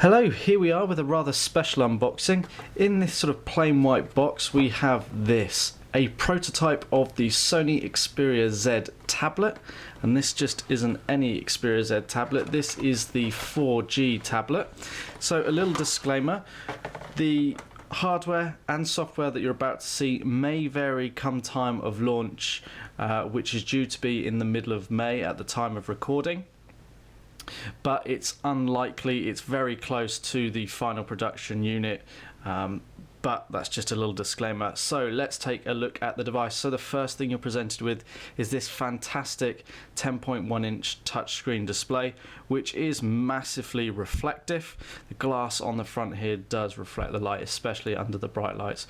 Hello, here we are with a rather special unboxing. In this sort of plain white box we have this, a prototype of the Sony Xperia Z tablet, and this just isn't any Xperia Z tablet, this is the 4G tablet. So a little disclaimer, the hardware and software that you're about to see may vary come time of launch, which is due to be in the middle of May at the time of recording. But it's unlikely, it's very close to the final production unit, but that's just a little disclaimer. So let's take a look at the device. So the first thing you're presented with is this fantastic 10.1 inch touchscreen display, which is massively reflective. The glass on the front here does reflect the light, especially under the bright lights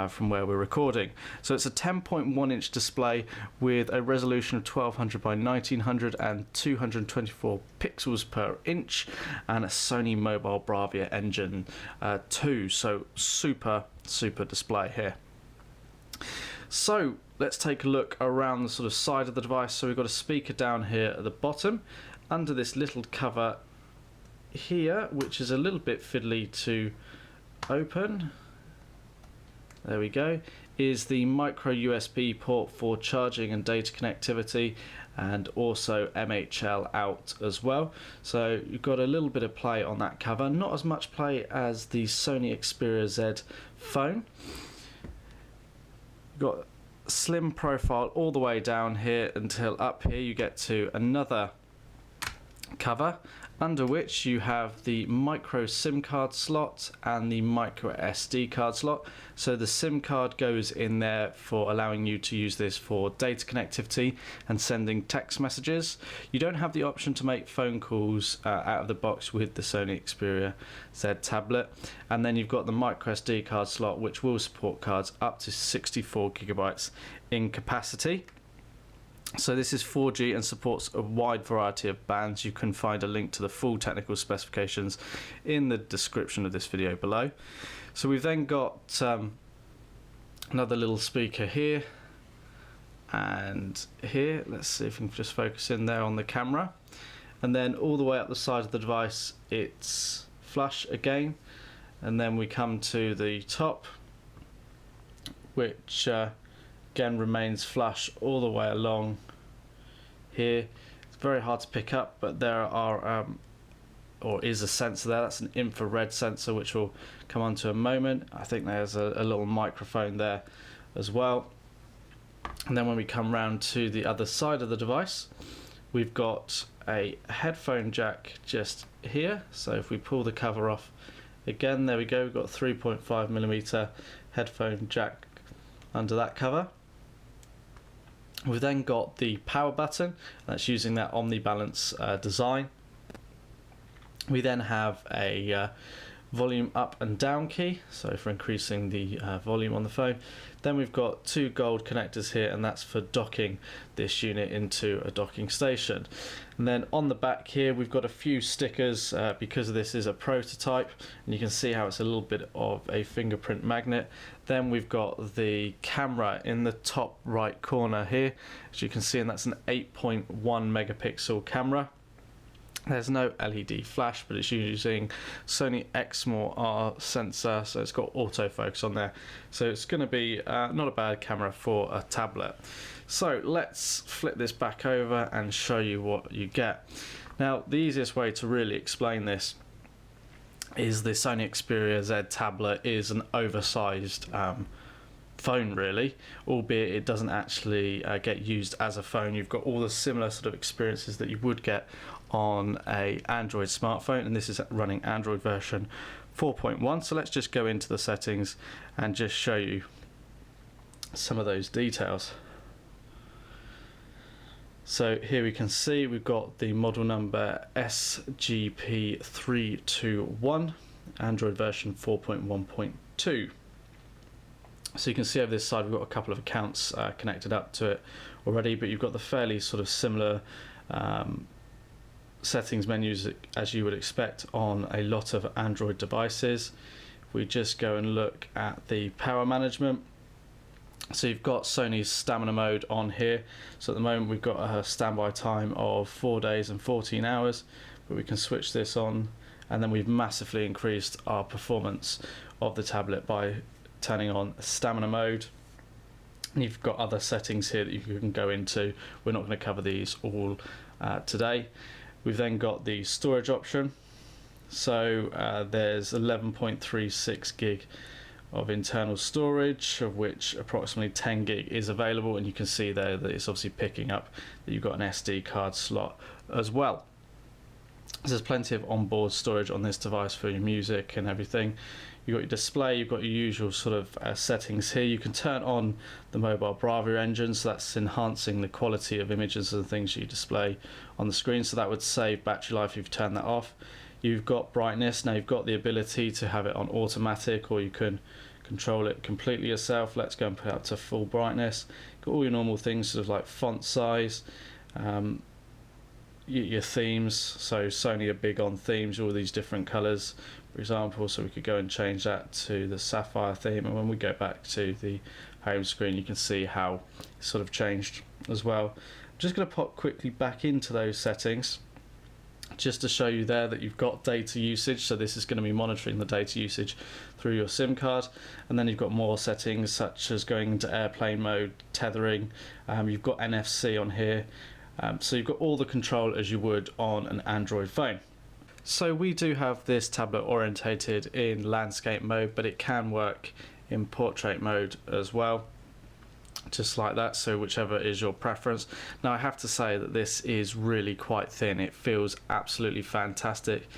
from where we're recording. So it's a 10.1 inch display with a resolution of 1200 by 1900 and 224 pixels per inch, and a Sony Mobile Bravia Engine 2. So super display here. So let's take a look around the sort of side of the device. So we've got a speaker down here at the bottom under this little cover here, which is a little bit fiddly to open. There we go, is the micro USB port for charging and data connectivity, and also MHL out as well. So you've got a little bit of play on that cover, not as much play as the Sony Xperia Z phone. You've got slim profile all the way down here until up here you get to another cover, under which you have the micro SIM card slot and the micro SD card slot. So the SIM card goes in there for allowing you to use this for data connectivity and sending text messages. You don't have the option to make phone calls out of the box with the Sony Xperia Z tablet. And then you've got the micro SD card slot, which will support cards up to 64 gigabytes in capacity. So this is 4G and supports a wide variety of bands. You can find a link to the full technical specifications in the description of this video below. So we've then got another little speaker here and here. Let's see if we can just focus in there on the camera. And then all the way up the side of the device it's flush again. And then we come to the top, which again remains flush all the way along here. It's very hard to pick up, but there are or is a sensor there. That's an infrared sensor, which we'll come on to in a moment. I think there's a little microphone there as well. And then when we come round to the other side of the device, we've got a headphone jack just here. So if we pull the cover off again, there we go, we've got a 3.5mm headphone jack under that cover. We've then got the power button, that's using that OmniBalance design. We then have a volume up and down key, so for increasing the volume on the phone. Then we've got two gold connectors here, and that's for docking this unit into a docking station. And then on the back here we've got a few stickers because this is a prototype, and you can see how it's a little bit of a fingerprint magnet. Then we've got the camera in the top right corner here, as you can see, and that's an 8.1 megapixel camera. There's no LED flash, but it's using Sony Xperia Z sensor, so it's got autofocus on there. So it's going to be not a bad camera for a tablet. So let's flip this back over and show you what you get. Now, the easiest way to really explain this is the Sony Xperia Z tablet is an oversized phone, really, albeit it doesn't actually get used as a phone. You've got all the similar sort of experiences that you would get on a Android smartphone, and this is running Android version 4.1. So let's just go into the settings and just show you some of those details. So here we can see we've got the model number SGP321, Android version 4.1.2. So you can see over this side we've got a couple of accounts connected up to it already, but you've got the fairly sort of similar settings menus as you would expect on a lot of Android devices. If we just go and look at the power management, so you've got Sony's stamina mode on here. So at the moment we've got a standby time of 4 days and 14 hours, but we can switch this on and then we've massively increased our performance of the tablet by turning on stamina mode. And you've got other settings here that you can go into. We're not going to cover these all today. We've then got the storage option. So there's 11.36 gig of internal storage, of which approximately 10 gig is available, and you can see there that it's obviously picking up that you've got an SD card slot as well. There's plenty of onboard storage on this device for your music and everything. You've got your display, you've got your usual sort of settings here. You can turn on the mobile Bravia engine, so that's enhancing the quality of images and things you display on the screen, so that would save battery life if you've turned that off. You've got brightness. Now you've got the ability to have it on automatic, or you can control it completely yourself. Let's go and put it up to full brightness. Got all your normal things, sort of like font size, your themes. So Sony are big on themes, all these different colors, for example, so we could go and change that to the sapphire theme, and when we go back to the home screen you can see how it's sort of changed as well. I'm just going to pop quickly back into those settings just to show you there that you've got data usage. So this is going to be monitoring the data usage through your SIM card, and then you've got more settings such as going into airplane mode, tethering, you've got NFC on here, so you've got all the control as you would on an Android phone. So we do have this tablet orientated in landscape mode, but it can work in portrait mode as well, just like that, so whichever is your preference. Now I have to say that this is really quite thin. It feels absolutely fantastic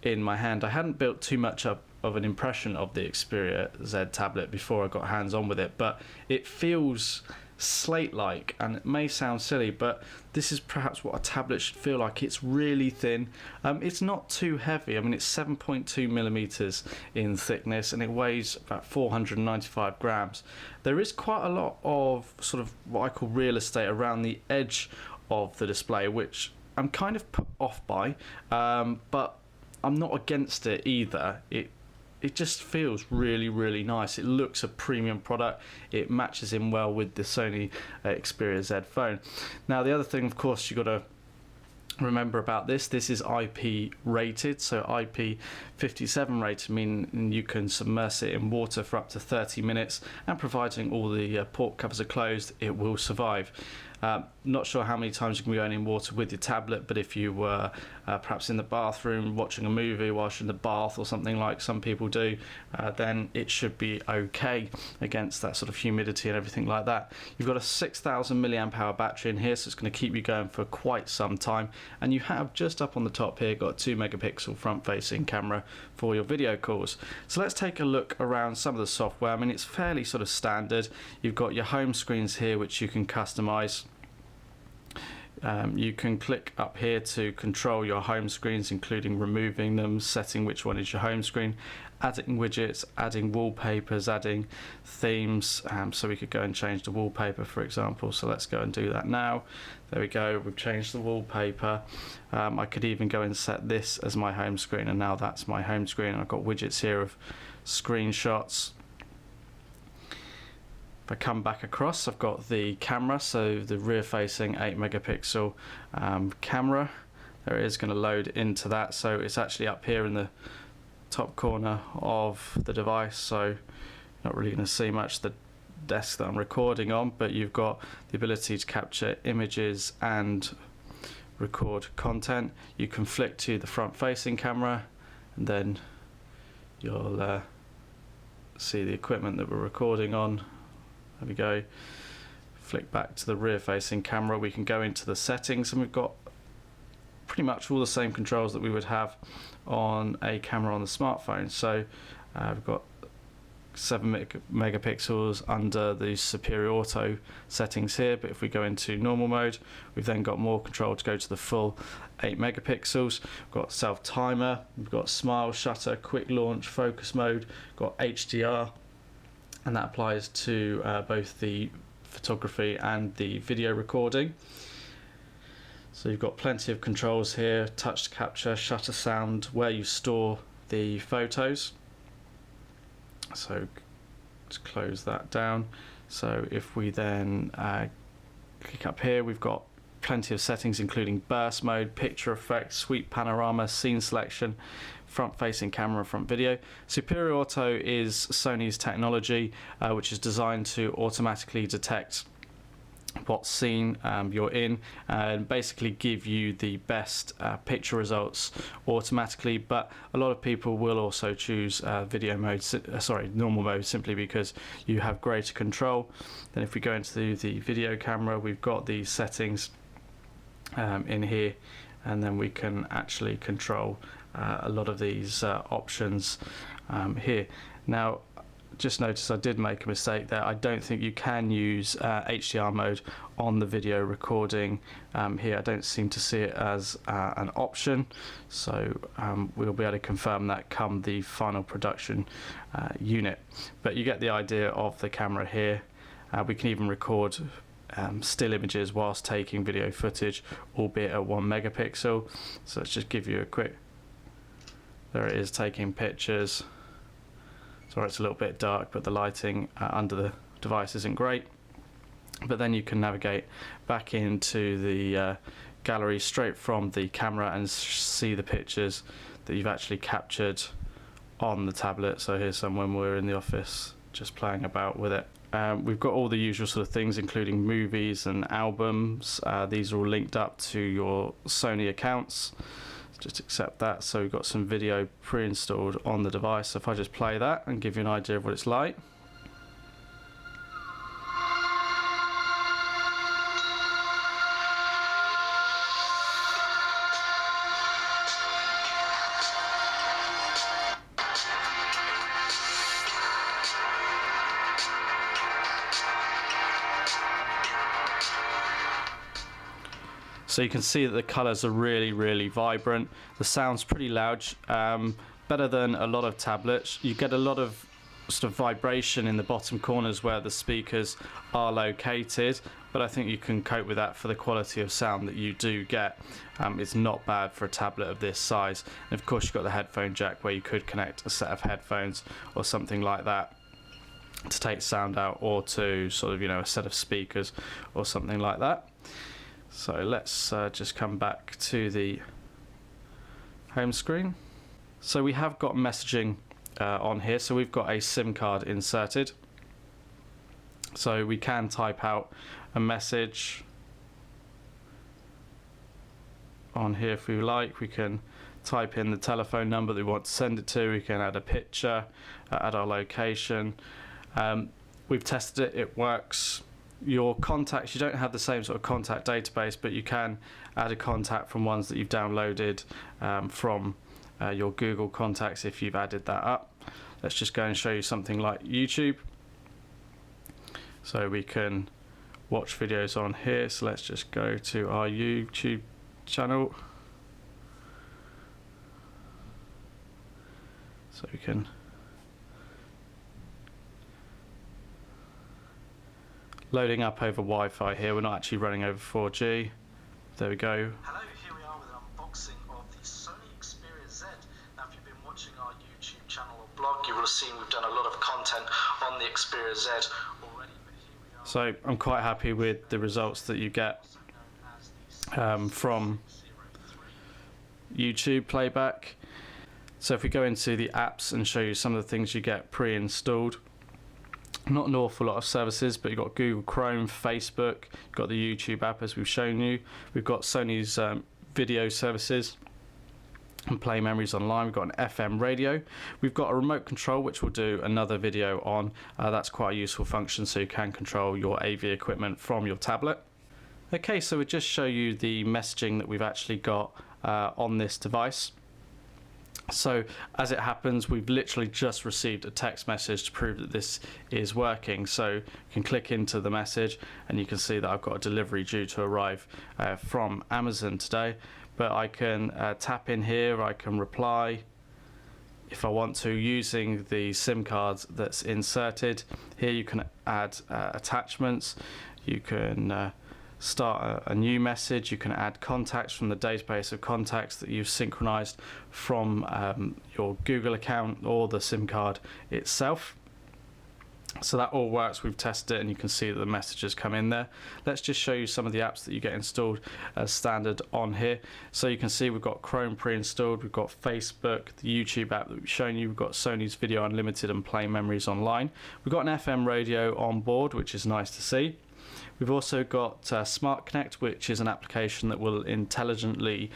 in my hand. I hadn't built too much up of an impression of the Xperia Z tablet before I got hands on with it, but it feels slate-like, and it may sound silly, but this is perhaps what a tablet should feel like. It's really thin. It's not too heavy. I mean, it's 7.2 millimeters in thickness, and it weighs about 495 grams. There is quite a lot of sort of what I call real estate around the edge of the display, which I'm kind of put off by, but I'm not against it either. It just feels really, really nice. It looks a premium product. It matches in well with the Sony Xperia Z phone. Now, the other thing, of course, you've got to remember about this is IP rated, so IP57 rated, meaning you can submerge it in water for up to 30 minutes, and providing all the port covers are closed, it will survive. Not sure how many times you can be going in water with your tablet, but if you were perhaps in the bathroom watching a movie whilst you're in the bath or something like some people do, then it should be okay against that sort of humidity and everything like that. You've got a 6,000 milliamp hour battery in here, so it's going to keep you going for quite some time, and you have just up on the top here got a 2 megapixel front facing camera for your video calls. So let's take a look around some of the software. I mean, it's fairly sort of standard. You've got your home screens here which you can customize. You can click up here to control your home screens, including removing them, setting which one is your home screen, adding widgets, adding wallpapers, adding themes. So we could go and change the wallpaper, for example. So let's go and do that now. There we go, we've changed the wallpaper. I could even go and set this as my home screen, and now that's my home screen. I've got widgets here of screenshots. If I come back across, I've got the camera, so the rear-facing 8 megapixel camera. There it is, going to load into that. So it's actually up here in the top corner of the device, so not really going to see much the desk that I'm recording on, but you've got the ability to capture images and record content. You can flick to the front-facing camera, and then you'll see the equipment that we're recording on. There we go. Flick back to the rear facing camera. We can go into the settings, and we've got pretty much all the same controls that we would have on a camera on the smartphone. So we've got 7 megapixels under the superior auto settings here, but if we go into normal mode, we've then got more control to go to the full 8 megapixels. We've got self timer, we've got smile, shutter, quick launch, focus mode, got HDR, and that applies to both the photography and the video recording. So you've got plenty of controls here: touch capture, shutter sound, where you store the photos. So let's close that down. So if we then click up here, we've got plenty of settings including burst mode, picture effect, sweep panorama, scene selection, front facing camera, front video. Superior Auto is Sony's technology which is designed to automatically detect what scene you're in and basically give you the best picture results automatically, but a lot of people will also choose video mode, normal mode, simply because you have greater control. Then if we go into the video camera, we've got these settings in here, and then we can actually control a lot of these options here. Now just notice I did make a mistake there. I don't think you can use HDR mode on the video recording here. I don't seem to see it as an option, so we'll be able to confirm that come the final production unit. But you get the idea of the camera here. We can even record still images whilst taking video footage, albeit at 1 megapixel. So let's just give you a quick, there it is, taking pictures. Sorry, it's a little bit dark, but the lighting under the device isn't great. But then you can navigate back into the gallery straight from the camera and see the pictures that you've actually captured on the tablet. So here's some when we're in the office just playing about with it. We've got all the usual sort of things, including movies and albums. These are all linked up to your Sony accounts. Just accept that. So we've got some video pre-installed on the device. So if I just play that and give you an idea of what it's like. So you can see that the colours are really vibrant. The sound's pretty loud, better than a lot of tablets. You get a lot of sort of vibration in the bottom corners where the speakers are located, but I think you can cope with that for the quality of sound that you do get. It's not bad for a tablet of this size. And of course you've got the headphone jack where you could connect a set of headphones or something like that to take sound out, or to sort of, you know, a set of speakers or something like that. So let's just come back to the home screen. So we have got messaging on here. So we've got a SIM card inserted. So we can type out a message on here if we like. We can type in the telephone number that we want to send it to. We can add a picture, add our location. We've tested it, it works. Your contacts, you don't have the same sort of contact database, but you can add a contact from ones that you've downloaded from your Google contacts if you've added that up. Let's just go and show you something like YouTube. So we can watch videos on here. So let's just go to our YouTube channel. So we can loading up over Wi-Fi here. We're not actually running over 4G. There we go. Hello, here we are with an unboxing of the Sony Xperia Z. Now, if you've been watching our YouTube channel or blog, you will have seen we've done a lot of content on the Xperia Z already. But here we are. So I'm quite happy with the results that you get from YouTube playback. So if we go into the apps and show you some of the things you get pre-installed. Not an awful lot of services, but you've got Google Chrome, Facebook, you've got the YouTube app as we've shown you. We've got Sony's video services and Play Memories Online. We've got an FM radio. We've got a remote control, which we'll do another video on. That's quite a useful function, so you can control your AV equipment from your tablet. Okay, so we'll just show you the messaging that we've actually got on this device. So as it happens, we've literally just received a text message to prove that this is working. So you can click into the message and you can see that I've got a delivery due to arrive from Amazon today. But I can tap in here, I can reply if I want to using the SIM card that's inserted. Here you can add attachments, you can start a new message, you can add contacts from the database of contacts that you've synchronized from your Google account or the SIM card itself. So that all works. We've tested it and you can see that the messages come in there. Let's just show you some of the apps that you get installed as standard on here. So you can see we've got Chrome pre-installed, we've got Facebook, the YouTube app that we've shown you, we've got Sony's Video Unlimited and Play Memories Online. We've got an FM radio on board, which is nice to see. We've also got Smart Connect, which is an application that will intelligently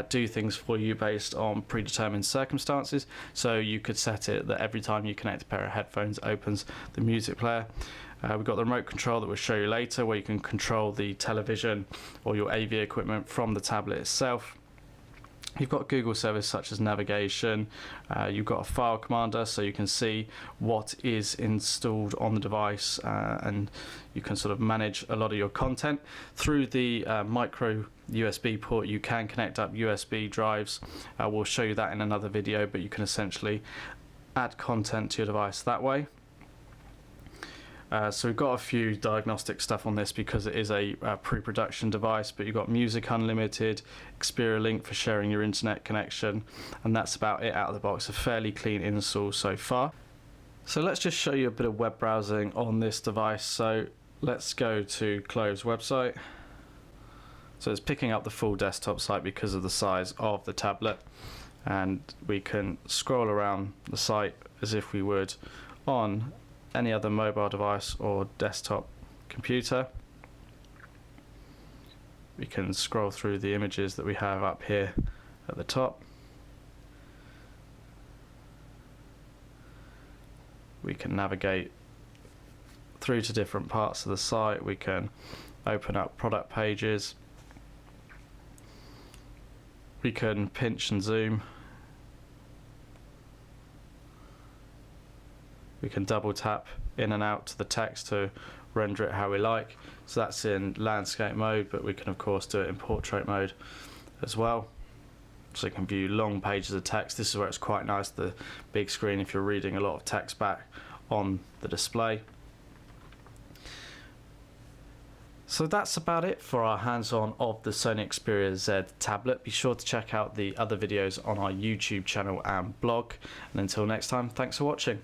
do things for you based on predetermined circumstances. So you could set it that every time you connect a pair of headphones, it opens the music player. We've got the remote control that we'll show you later, where you can control the television or your AV equipment from the tablet itself. You've got Google service such as navigation, you've got a file commander so you can see what is installed on the device, and you can sort of manage a lot of your content. Through the micro USB port you can connect up USB drives. We'll show you that in another video, but you can essentially add content to your device that way. So we've got a few diagnostic stuff on this because it is a pre-production device, but you've got Music Unlimited, Xperia Link for sharing your internet connection, and that's about it out of the box. A fairly clean install so far. So let's just show you a bit of web browsing on this device. So let's go to Clove's website. So it's picking up the full desktop site because of the size of the tablet, and we can scroll around the site as if we would on any other mobile device or desktop computer. We can scroll through the images that we have up here at the top. We can navigate through to different parts of the site. We can open up product pages. We can pinch and zoom. We can double tap in and out to the text to render it how we like. So that's in landscape mode, but we can of course do it in portrait mode as well. So you can view long pages of text. This is where it's quite nice, the big screen, if you're reading a lot of text back on the display. So that's about it for our hands-on of the Sony Xperia Z tablet. Be sure to check out the other videos on our YouTube channel and blog. And until next time, thanks for watching.